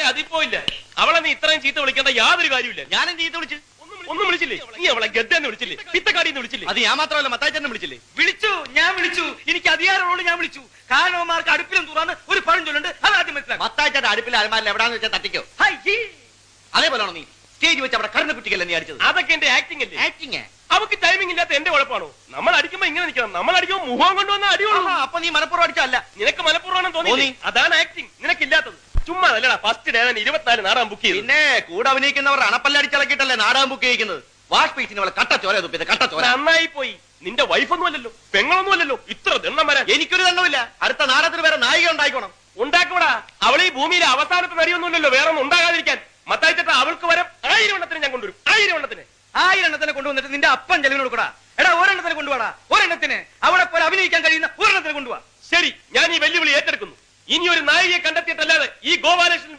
അതിപ്പോ ഇല്ല. അവളെ നീ ഇത്രയും ചീത്ത വിളിക്കേണ്ട യാതൊരു കാര്യമില്ല. ഞാനും ചീത്ത വിളിച്ചു. ഒന്നും വിളിച്ചില്ലേ? നീ അവളെ ഗദ്ദെന്ന് വിളിച്ചില്ലേ? പിത്തക്കാടിന്ന് വിളിച്ചില്ലേ? അത് ഞാൻ മാത്രമല്ല, മത്തായിച്ചേട്ടനെ വിളിച്ചില്ലേ? വിളിച്ചു, ഞാൻ വിളിച്ചു. എനിക്ക് അധികാരമുള്ളൂ, ഞാൻ വിളിച്ചു. കാരണവന്മാർക്ക് അടുപ്പിലും തുറന്ന് ഒരു പഴഞ്ചൊല്ലുണ്ട്, അത് ആദ്യം മനസ്സിലാക്കും. മത്തായിച്ചേട്ടൻ അടുപ്പിൽ അലമാരിൽ എവിടാന്ന് വെച്ചാൽ തട്ടിക്കോ. അതേപോലെയാണോ നീ സ്റ്റേജ് വെച്ച് അവിടെ കടന്നു കുട്ടിക്കല്ലേ നീ അടിച്ചത്? അതൊക്കെ എന്റെ ആക്ടിംഗ് അല്ലേ? ആക്ടിങ്. അവക്ക് ടൈമിംഗ് ഇല്ലാത്ത എന്റെ കുഴപ്പമാണോ? നമ്മൾ അടിക്കുമ്പോ ഇങ്ങനെ നിൽക്കണം, നമ്മൾ അടിക്കുമ്പോ മുഖം കൊണ്ടുവന്ന അടിയുള്ളൂ. അപ്പൊ നീ മനപ്പുറം അടിച്ചല്ല. നിനക്ക് മനഃപൂർവ്വം തോന്നി. അതാണ് ആക്ടിങ്, നിനക്കില്ലാത്തത്. ചുമ്മാ അല്ലടാ, ഫസ്റ്റ് ഡേ തന്നെ 24 നാടകം ബുക്ക് ചെയ്തു. പിന്നെ കൂടെ അഭിനയിക്കുന്നവർ അണപ്പല്ലടിച്ചിളക്കിട്ടല്ലേ നാടകം ബുക്ക് ചെയ്യുന്നത്. വാഷ് പീസിന് അവളെ കട്ട ചോര തുപ്പിയത്, കട്ട ചോര. നന്നായി പോയി. നിന്റെ വൈഫൊന്നും അല്ലല്ലോ, പെങ്ങളൊന്നും അല്ലല്ലോ ഇത്ര ദണ്ണം വരാൻ. എനിക്കൊരു ദണ്ണമില്ല. അടുത്ത നാടകത്തിന് വേറെ നായിക ഉണ്ടായിക്കോണം. ഉണ്ടാക്കൂടാ. അവൾ ഈ ഭൂമിയിലെ അവസാനത്തെ നരിയൊന്നുമില്ലല്ലോ, വേറെ ഒന്നും ഉണ്ടാകാതിരിക്കാൻ. മത്തായിച്ചേട്ടാ, അവൾക്ക് വരം 1000 എണ്ണത്തിന് ഞാൻ കൊണ്ടുവരും. 1000 എണ്ണത്തിന്. 1000 എണ്ണത്തിനെ കൊണ്ടുവന്നിട്ട് നിന്റെ അപ്പൻ ചെലവിന് കൊടുക്കടാ. എടാ, ഒരെണ്ണത്തിന് കൊണ്ടുപോടാ. ഒരെണ്ണത്തിന് അവളെ പോലെ അഭിനയിക്കാൻ കഴിയുന്ന ഒരെണ്ണത്തിന് കൊണ്ടുപോവാ. ശരി, ഞാൻ ഈ വെല്ലുവിളി ഏറ്റെടുക്കുന്നു. ഇനി ഒരു നായികയെ കണ്ടെത്തിയിട്ടല്ലാതെ ഈ ഗോപാലകൃഷ്ണൻ